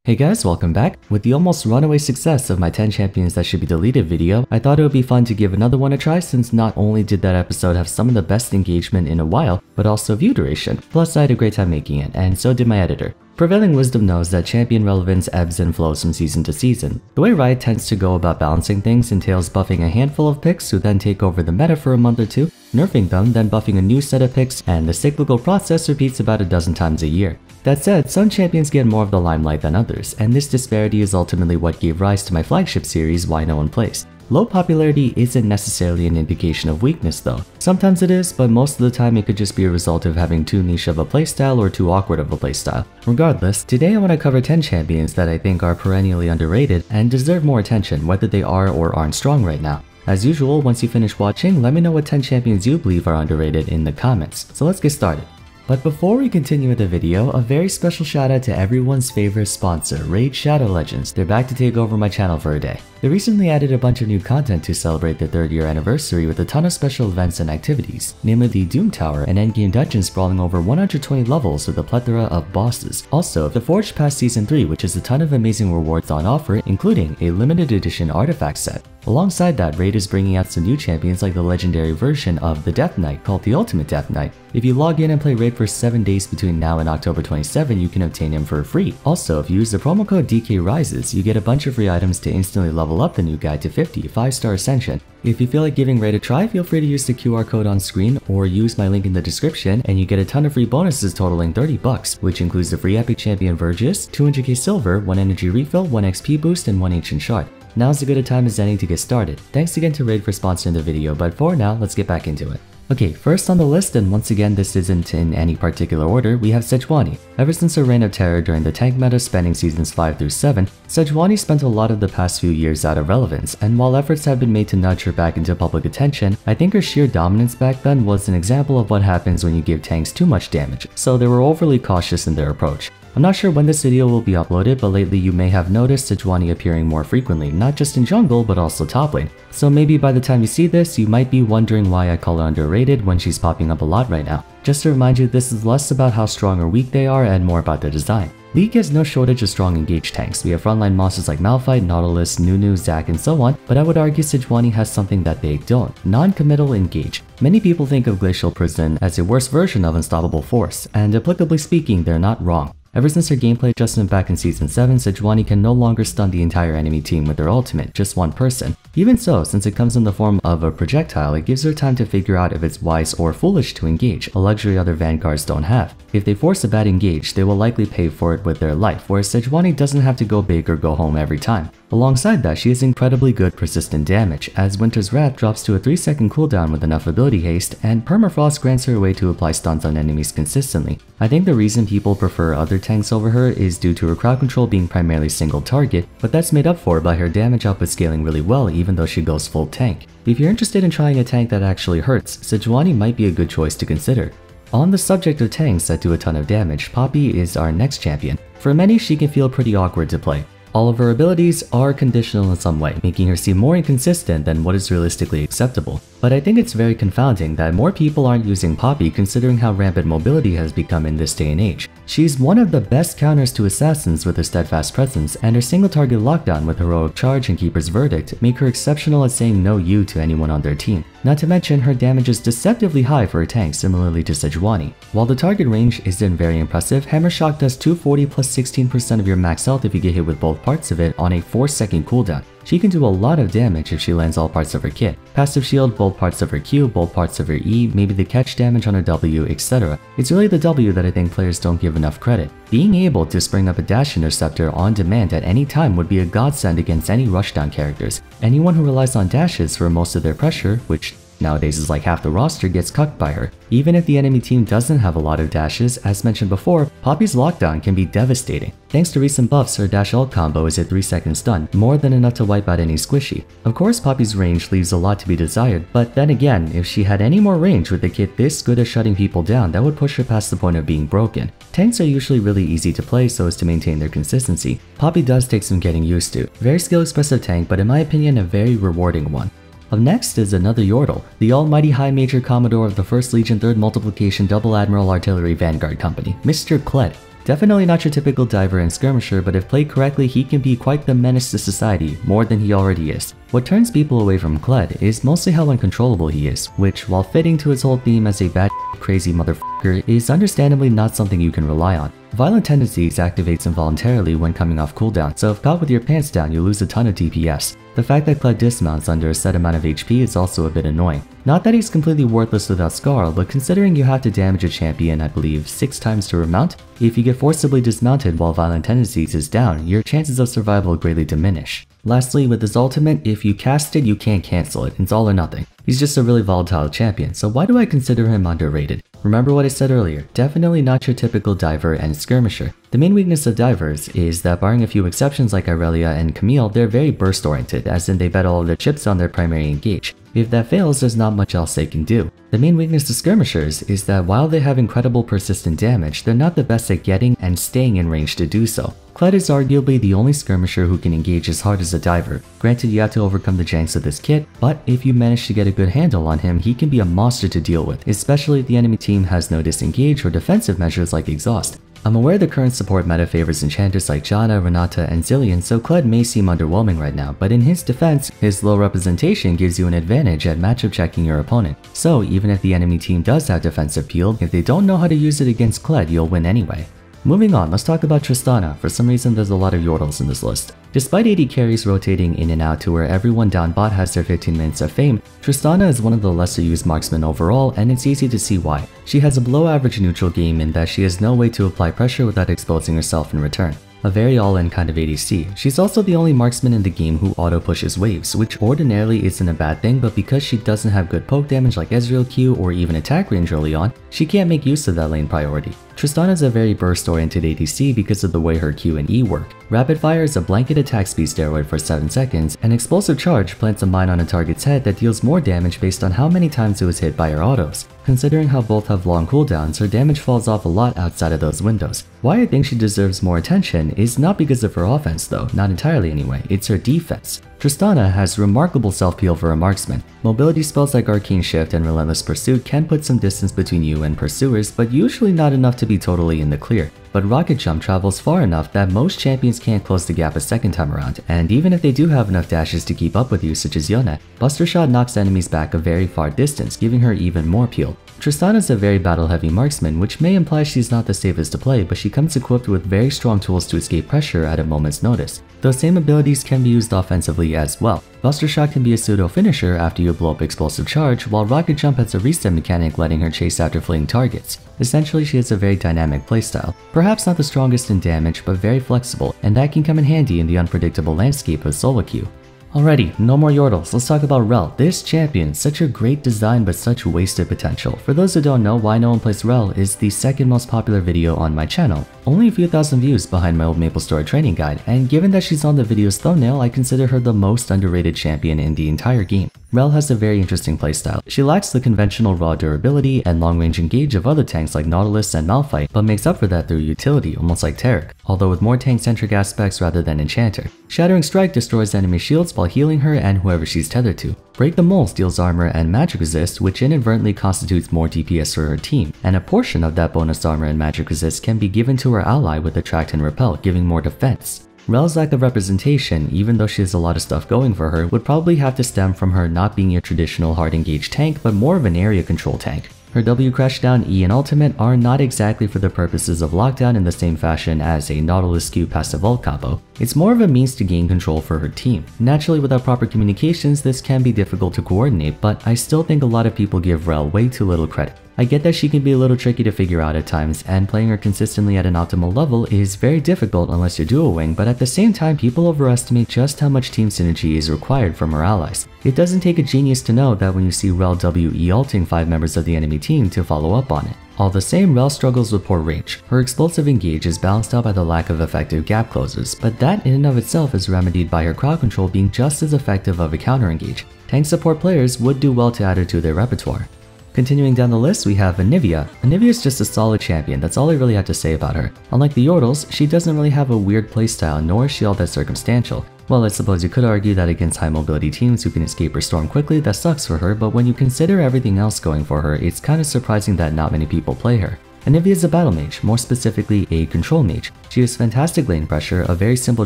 Hey guys, welcome back. With the almost runaway success of my 10 champions that should be deleted video, I thought it would be fun to give another one a try since not only did that episode have some of the best engagement in a while, but also view duration. Plus I had a great time making it, and so did my editor. Prevailing wisdom knows that champion relevance ebbs and flows from season to season. The way Riot tends to go about balancing things entails buffing a handful of picks who then take over the meta for a month or two, nerfing them, then buffing a new set of picks, and the cyclical process repeats about a dozen times a year. That said, some champions get more of the limelight than others, and this disparity is ultimately what gave rise to my flagship series, Why No One Plays. Low popularity isn't necessarily an indication of weakness though. Sometimes it is, but most of the time it could just be a result of having too niche of a playstyle or too awkward of a playstyle. Regardless, today I want to cover 10 champions that I think are perennially underrated and deserve more attention whether they are or aren't strong right now. As usual, once you finish watching, let me know what 10 champions you believe are underrated in the comments. So let's get started. But before we continue with the video, a very special shout out to everyone's favorite sponsor, Raid Shadow Legends. They're back to take over my channel for a day. They recently added a bunch of new content to celebrate their 3rd year anniversary with a ton of special events and activities, namely the Doom Tower and endgame dungeons sprawling over 120 levels with a plethora of bosses. Also, the Forge Pass Season 3, which is a ton of amazing rewards on offer, including a limited edition artifact set. Alongside that, Raid is bringing out some new champions like the legendary version of the Death Knight called the Ultimate Death Knight. If you log in and play Raid for 7 days between now and October 27, you can obtain him for free. Also, if you use the promo code DKRises, you get a bunch of free items to instantly level up the new guy to 50, 5-star Ascension. If you feel like giving Raid a try, feel free to use the QR code on screen or use my link in the description and you get a ton of free bonuses totaling $30, which includes the free Epic Champion Vergis, 200k silver, 1 energy refill, 1 XP boost, and 1 ancient shard. Now's as good a time as any to get started. Thanks again to Raid for sponsoring the video, but for now, let's get back into it. Okay, first on the list, and once again this isn't in any particular order, we have Sejuani. Ever since her reign of terror during the tank meta spanning seasons 5 through 7, Sejuani spent a lot of the past few years out of relevance, and while efforts have been made to nudge her back into public attention, I think her sheer dominance back then was an example of what happens when you give tanks too much damage, so they were overly cautious in their approach. I'm not sure when this video will be uploaded, but lately you may have noticed Sejuani appearing more frequently, not just in jungle but also top lane. So maybe by the time you see this, you might be wondering why I call her underrated when she's popping up a lot right now. Just to remind you, this is less about how strong or weak they are and more about their design. League has no shortage of strong engage tanks. We have frontline monsters like Malphite, Nautilus, Nunu, Zac, and so on, but I would argue Sejuani has something that they don't: non-committal engage. Many people think of Glacial Prison as a worse version of Unstoppable Force, and applicably speaking, they're not wrong. Ever since her gameplay adjustment back in Season 7, Sejuani can no longer stun the entire enemy team with her ultimate, just one person. Even so, since it comes in the form of a projectile, it gives her time to figure out if it's wise or foolish to engage, a luxury other vanguards don't have. If they force a bad engage, they will likely pay for it with their life, whereas Sejuani doesn't have to go big or go home every time. Alongside that, she has incredibly good persistent damage, as Winter's Wrath drops to a 3-second cooldown with enough ability haste, and Permafrost grants her a way to apply stuns on enemies consistently. I think the reason people prefer other tanks over her is due to her crowd control being primarily single target, but that's made up for by her damage output scaling really well even though she goes full tank. If you're interested in trying a tank that actually hurts, Sejuani might be a good choice to consider. On the subject of tanks that do a ton of damage, Poppy is our next champion. For many, she can feel pretty awkward to play. All of her abilities are conditional in some way, making her seem more inconsistent than what is realistically acceptable. But I think it's very confounding that more people aren't using Poppy considering how rampant mobility has become in this day and age. She's one of the best counters to assassins with her steadfast presence, and her single target lockdown with Heroic Charge and Keeper's Verdict make her exceptional at saying no you to anyone on their team. Not to mention, her damage is deceptively high for a tank similarly to Sejuani. While the target range isn't very impressive, Hammer Shock does 240 plus 16% of your max health if you get hit with both parts of it on a 4-second cooldown. She can do a lot of damage if she lands all parts of her kit. Passive shield, both parts of her Q, both parts of her E, maybe the catch damage on her W, etc. It's really the W that I think players don't give enough credit. Being able to spring up a dash interceptor on demand at any time would be a godsend against any rushdown characters. Anyone who relies on dashes for most of their pressure, which nowadays is like half the roster, gets cucked by her. Even if the enemy team doesn't have a lot of dashes, as mentioned before, Poppy's lockdown can be devastating. Thanks to recent buffs, her dash ult combo is a 3-second stun, more than enough to wipe out any squishy. Of course, Poppy's range leaves a lot to be desired, but then again, if she had any more range with a kit this good at shutting people down, that would push her past the point of being broken. Tanks are usually really easy to play so as to maintain their consistency. Poppy does take some getting used to. Very skill expressive tank, but in my opinion a very rewarding one. Up next is another Yordle, the almighty High Major Commodore of the 1st Legion 3rd Multiplication Double Admiral Artillery Vanguard Company, Mr. Kled. Definitely not your typical diver and skirmisher, but if played correctly, he can be quite the menace to society, more than he already is. What turns people away from Kled is mostly how uncontrollable he is, which, while fitting to his whole theme as a bad crazy motherfucker, is understandably not something you can rely on. Violent Tendencies activates involuntarily when coming off cooldown, so if caught with your pants down, you lose a ton of DPS. The fact that Kled dismounts under a set amount of HP is also a bit annoying. Not that he's completely worthless without Scar, but considering you have to damage a champion, I believe, 6 times to remount, if you get forcibly dismounted while Violent Tendencies is down, your chances of survival greatly diminish. Lastly, with his ultimate, if you cast it, you can't cancel it. It's all or nothing. He's just a really volatile champion, so why do I consider him underrated? Remember what I said earlier, definitely not your typical diver and skirmisher. The main weakness of divers is that barring a few exceptions like Irelia and Camille, they're very burst oriented, as in they bet all of their chips on their primary engage. If that fails, there's not much else they can do. The main weakness to skirmishers is that while they have incredible persistent damage, they're not the best at getting and staying in range to do so. Kled is arguably the only skirmisher who can engage as hard as a diver. Granted, you have to overcome the janks of this kit, but if you manage to get a good handle on him, he can be a monster to deal with, especially if the enemy team has no disengage or defensive measures like exhaust. I'm aware the current support meta favors enchanters like Janna, Renata, and Zillion, so Kled may seem underwhelming right now, but in his defense, his low representation gives you an advantage at matchup checking your opponent. So even if the enemy team does have defensive peel, if they don't know how to use it against Kled, you'll win anyway. Moving on, let's talk about Tristana. For some reason, there's a lot of Yordles in this list. Despite 80 carries rotating in and out to where everyone down bot has their 15 minutes of fame, Tristana is one of the lesser used marksmen overall, and it's easy to see why. She has a below average neutral game in that she has no way to apply pressure without exposing herself in return. A very all-in kind of ADC. She's also the only marksman in the game who auto-pushes waves, which ordinarily isn't a bad thing, but because she doesn't have good poke damage like Ezreal Q or even attack range early on, she can't make use of that lane priority. Tristana is a very burst-oriented ADC because of the way her Q and E work. Rapid Fire is a blanket attack speed steroid for 7 seconds, and Explosive Charge plants a mine on a target's head that deals more damage based on how many times it was hit by her autos. Considering how both have long cooldowns, her damage falls off a lot outside of those windows. Why I think she deserves more attention is not because of her offense though, not entirely anyway, it's her defense. Tristana has remarkable self-peel for a marksman. Mobility spells like Arcane Shift and Relentless Pursuit can put some distance between you and pursuers, but usually not enough to be totally in the clear. But Rocket Jump travels far enough that most champions can't close the gap a second time around, and even if they do have enough dashes to keep up with you such as Yone, Buster Shot knocks enemies back a very far distance, giving her even more peel. Tristana is a very battle-heavy marksman, which may imply she's not the safest to play, but she comes equipped with very strong tools to escape pressure at a moment's notice. Those same abilities can be used offensively as well. Buster Shot can be a pseudo-finisher after you blow up Explosive Charge, while Rocket Jump has a reset mechanic letting her chase after fleeing targets. Essentially, she has a very dynamic playstyle. Perhaps not the strongest in damage, but very flexible, and that can come in handy in the unpredictable landscape of solo queue. Alrighty, no more Yordles, let's talk about Rell. This champion, such a great design but such wasted potential. For those who don't know, Why No One Plays Rell is the second most popular video on my channel. Only a few thousand views behind my old MapleStory training guide, and given that she's on the video's thumbnail, I consider her the most underrated champion in the entire game. Rell has a very interesting playstyle. She lacks the conventional raw durability and long-range engage of other tanks like Nautilus and Malphite, but makes up for that through utility, almost like Taric, although with more tank-centric aspects rather than Enchanter. Shattering Strike destroys enemy shields while healing her and whoever she's tethered to. Break the Mold deals armor and magic resist, which inadvertently constitutes more DPS for her team, and a portion of that bonus armor and magic resist can be given to her ally with Attract and Repel, giving more defense. Rell's lack of representation, even though she has a lot of stuff going for her, would probably have to stem from her not being your traditional hard engaged tank, but more of an area control tank. Her W Crashdown, E, and Ultimate are not exactly for the purposes of lockdown in the same fashion as a Nautilus Q passive ult combo. It's more of a means to gain control for her team. Naturally, without proper communications, this can be difficult to coordinate, but I still think a lot of people give Rell way too little credit. I get that she can be a little tricky to figure out at times, and playing her consistently at an optimal level is very difficult unless you're dual wing, but at the same time, people overestimate just how much team synergy is required from her allies. It doesn't take a genius to know that when you see Rell WE ulting 5 members of the enemy team to follow up on it. All the same, Rell struggles with poor range. Her explosive engage is balanced out by the lack of effective gap closers, but that in and of itself is remedied by her crowd control being just as effective of a counter engage. Tank support players would do well to add her to their repertoire. Continuing down the list, we have Anivia. Anivia is just a solid champion, that's all I really have to say about her. Unlike the Yordles, she doesn't really have a weird playstyle, nor is she all that circumstantial. Well, I suppose you could argue that against high mobility teams who can escape her storm quickly, that sucks for her, but when you consider everything else going for her, it's kind of surprising that not many people play her. Anivia is a battle mage, more specifically a control mage. She has fantastic lane pressure, a very simple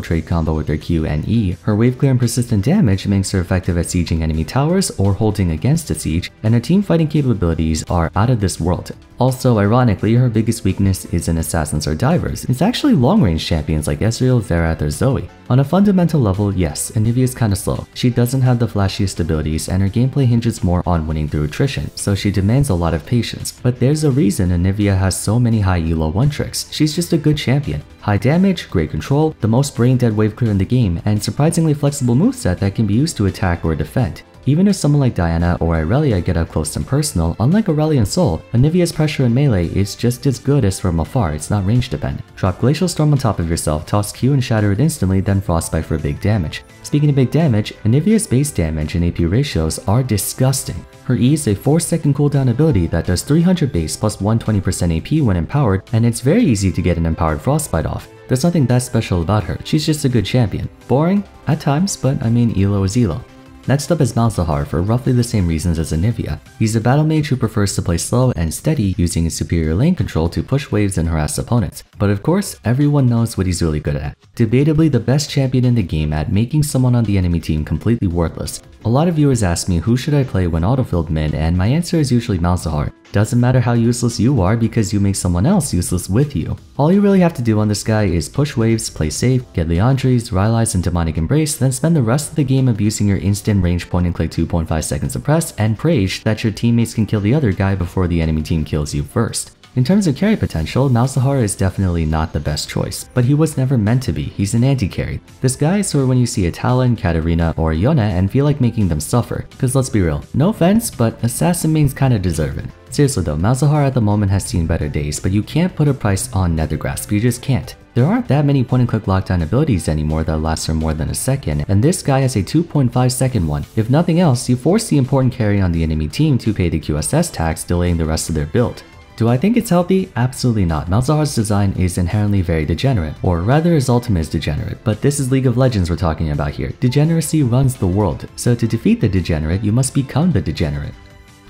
trade combo with her Q and E, her wave clear and persistent damage makes her effective at sieging enemy towers or holding against a siege, and her team fighting capabilities are out of this world. Also, ironically, her biggest weakness isn't assassins or divers, it's actually long-range champions like Ezreal, Xerath, or Zoe. On a fundamental level, yes, Anivia is kinda slow. She doesn't have the flashiest abilities and her gameplay hinges more on winning through attrition, so she demands a lot of patience. But there's a reason Anivia has so many high elo 1 tricks, she's just a good champion. High damage, great control, the most brain-dead wave clear in the game, and surprisingly flexible moveset that can be used to attack or defend. Even if someone like Diana or Irelia get up close and personal, unlike Aurelia and Sol, Anivia's pressure in melee is just as good as from afar, it's not range dependent. Drop Glacial Storm on top of yourself, toss Q and shatter it instantly, then Frostbite for big damage. Speaking of big damage, Anivia's base damage and AP ratios are disgusting. Her E is a 4-second cooldown ability that does 300 base plus 120% AP when empowered, and it's very easy to get an empowered Frostbite off. There's nothing that special about her, she's just a good champion. Boring? At times, but I mean elo is elo. Next up is Malzahar for roughly the same reasons as Anivia. He's a battle mage who prefers to play slow and steady using his superior lane control to push waves and harass opponents. But of course, everyone knows what he's really good at. Debatably the best champion in the game at making someone on the enemy team completely worthless. A lot of viewers ask me who should I play when autofilled mid, and my answer is usually Malzahar. Doesn't matter how useless you are because you make someone else useless with you. All you really have to do on this guy is push waves, play safe, get Liandry's, Rylai's, and Demonic Embrace, then spend the rest of the game abusing your instant range point and click 2.5 seconds suppress and pray that your teammates can kill the other guy before the enemy team kills you first. In terms of carry potential, Malzahar is definitely not the best choice, but he was never meant to be, he's an anti-carry. This guy is sort of when you see a Talon, Katarina, or Yone and feel like making them suffer, cause let's be real, no offense, but assassin mains kinda deserve it. Seriously though, Malzahar at the moment has seen better days, but you can't put a price on Nethergrasp, you just can't. There aren't that many point and click lockdown abilities anymore that last for more than a second, and this guy has a 2.5 second one. If nothing else, you force the important carry on the enemy team to pay the QSS tax, delaying the rest of their build. Do I think it's healthy? Absolutely not. Malzahar's design is inherently very degenerate, or rather his ultimate is degenerate, but this is League of Legends we're talking about here. Degeneracy runs the world, so to defeat the degenerate, you must become the degenerate.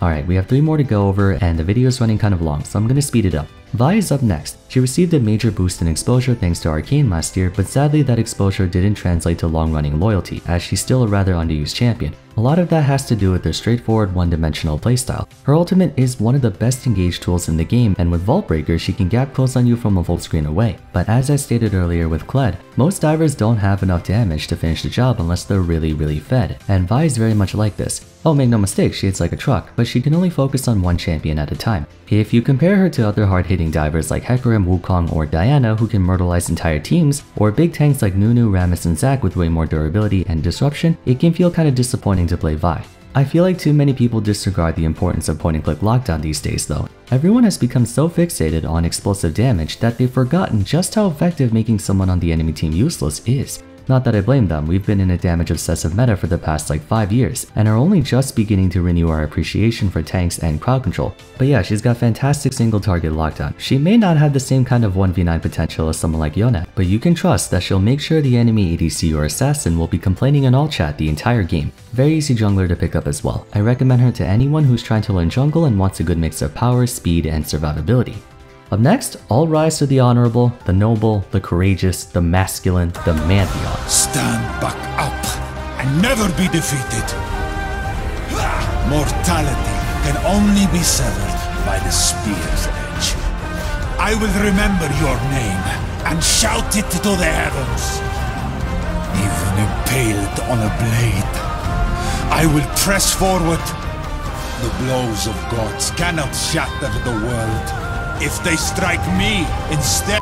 Alright, we have 3 more to go over and the video is running kind of long, so I'm gonna speed it up. Vi is up next. She received a major boost in exposure thanks to Arcane last year, but sadly that exposure didn't translate to long-running loyalty, as she's still a rather underused champion. A lot of that has to do with her straightforward one-dimensional playstyle. Her ultimate is one of the best engaged tools in the game, and with Vault Breaker she can gap close on you from a full screen away. But as I stated earlier with Kled, most divers don't have enough damage to finish the job unless they're really fed, and Vi is very much like this. Oh, make no mistake, she hits like a truck, but she can only focus on one champion at a time. If you compare her to other hard-hitting divers like Hecarim, Wukong, or Diana who can myrtleize entire teams, or big tanks like Nunu, Rammus, and Zac with way more durability and disruption, it can feel kinda disappointing to play Vi. I feel like too many people disregard the importance of point-and-click lockdown these days though. Everyone has become so fixated on explosive damage that they've forgotten just how effective making someone on the enemy team useless is. Not that I blame them, we've been in a damage obsessive meta for the past like 5 years, and are only just beginning to renew our appreciation for tanks and crowd control. But yeah, she's got fantastic single target lockdown. She may not have the same kind of 1v9 potential as someone like Yone, but you can trust that she'll make sure the enemy ADC or assassin will be complaining in all chat the entire game. Very easy jungler to pick up as well. I recommend her to anyone who's trying to learn jungle and wants a good mix of power, speed, and survivability. Up next, all rise to the honorable, the noble, the courageous, the masculine, the Mantheon. Stand back up and never be defeated. Mortality can only be severed by the spear's edge. I will remember your name and shout it to the heavens. Even impaled on a blade, I will press forward. The blows of gods cannot shatter the world. If they strike me instead.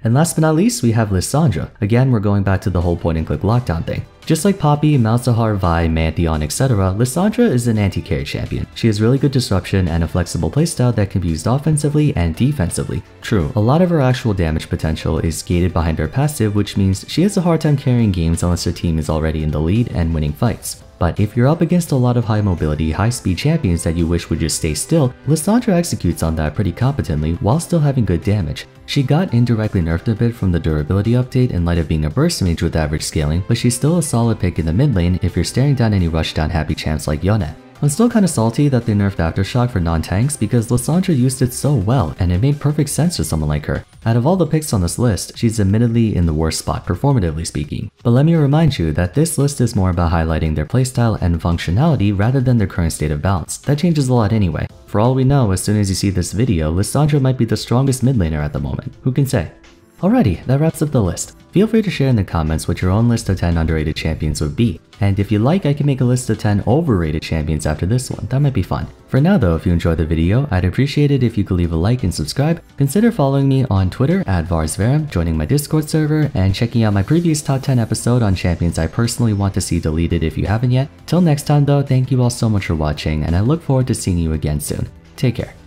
And last but not least, we have Lisandra. Again, we're going back to the whole point-and-click lockdown thing. Just like Poppy, Malzahar, Vi, Mantheon, etc., Lisandra is an anti-carry champion. She has really good disruption and a flexible playstyle that can be used offensively and defensively. True, a lot of her actual damage potential is gated behind her passive, which means she has a hard time carrying games unless her team is already in the lead and winning fights. But if you're up against a lot of high mobility, high speed champions that you wish would just stay still, Lisandra executes on that pretty competently while still having good damage. She got indirectly nerfed a bit from the durability update in light of being a burst mage with average scaling, but she's still a solid pick in the mid lane if you're staring down any rushdown happy champs like Yone. I'm still kinda salty that they nerfed Aftershock for non-tanks because Lisandra used it so well and it made perfect sense for someone like her. Out of all the picks on this list, she's admittedly in the worst spot, performatively speaking. But let me remind you that this list is more about highlighting their playstyle and functionality rather than their current state of balance. That changes a lot anyway. For all we know, as soon as you see this video, Lisandra might be the strongest mid laner at the moment. Who can say? Alrighty, that wraps up the list. Feel free to share in the comments what your own list of 10 underrated champions would be. And if you like, I can make a list of 10 overrated champions after this one. That might be fun. For now though, if you enjoyed the video, I'd appreciate it if you could leave a like and subscribe. Consider following me on Twitter at Vars, joining my Discord server, and checking out my previous top 10 episode on champions I personally want to see deleted if you haven't yet. Till next time though, thank you all so much for watching, and I look forward to seeing you again soon. Take care.